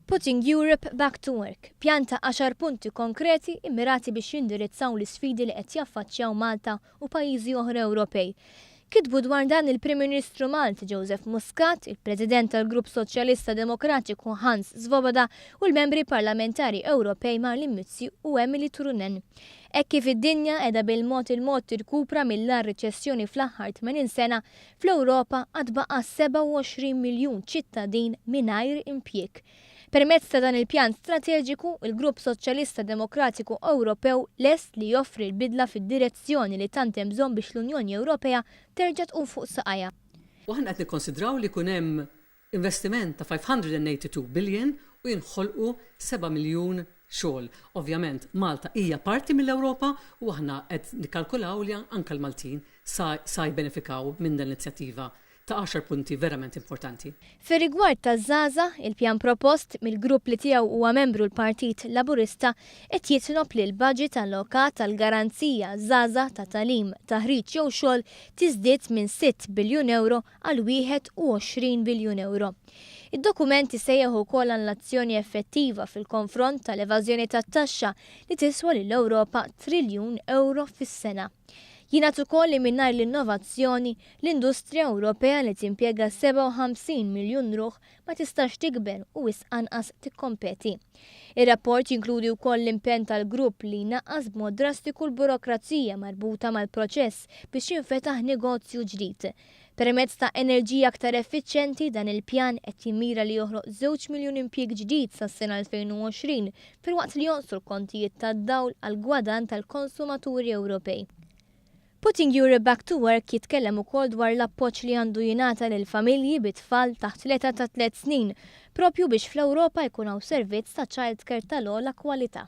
Putting Europe Back to Work, pjanta 10 punti konkreti immirati biex jindirizzaw l-isfidi li qed jaffaċċjaw Malta u pajjiżi oħra Ewropej. Kitbu dwar dan il-Prim Ministru Malti Joseph Muscat, il-President tal-Grupp Soċjalista Demokratiku Hans Swoboda u l-membri parlamentari Ewropej Marlin Mizzi u Emily Turunen. Hekk kif id-dinja qiegħda bil-mod il-mod tirkupra mill-ar riċessjoni fl-aħħar 80 sena, fl-Ewropa għad baqa' 27 miljun ċittadin mingħajr impjieg. Permezz ta' dan il-pjan strateġiku, il-Grupp Soċjalista Demokratiku Ewropew lest li joffri l-bidla fid-direzzjoni li tant hemm bżonn biex l-Unjoni Ewropea terġa' tqum fuq saqajja. U aħna qed nikkonsidraw li jkun hemm investiment ta' 582 billion u jinħolqu 7 miljun xogħol. Ovvjament Malta hija parti mill-Ewropa u aħna qed nikkalkulaw li anke l-Maltin sa jbenefikaw minn din l-inizjattiva ta' 10 punti verament importanti. Fir-rigward taż-żgħażagħ, il-pjan propost mill-grupp li tiegħu huwa membru l-Partit Laburista qed jitlob li l-budget allokat tal-garanzija żgħażagħ ta' tagħlim, taħriġ jew xogħol tiżdied minn 6 biljun euro għal 21 biljun euro. Id-dokument isejjaħ ukoll għall-azzjoni effettiva fil-konfront tal-evażjoni tat-taxxa li tiswa lill-Ewropa triljun euro fis-sena. Jingħad ukoll li mingħajr l-innovazzjoni l-industrija Ewropea li timpjega 57 miljun ruħ ma tistax tikber u wisq anqas tikkompeti. Ir-rapport jinkludi wkoll l-impenn tal-grupp li jnaqqas b'mod drastiku l-burokrazija marbuta mal-proċess biex jinfetaħ negozju ġdid. Permezz ta' enerġija aktar effiċjenti dan il-pjan qed jimmira li joħloq 2 miljun impjieg ġdid sas-sena 2020 filwaqt li jonqsu l-kontijiet tad-dawl għal gwadan tal-konsumaturi Ewropej. Putting Europe Back to Work jitkellem ukoll dwar l-appoġġ li għandu jingħata lil familji bit-tfal taħt l-età ta' 3 snin, propju biex fl-Ewropa jkun hawn servizz ta' childcare tal-ogħla kwalità.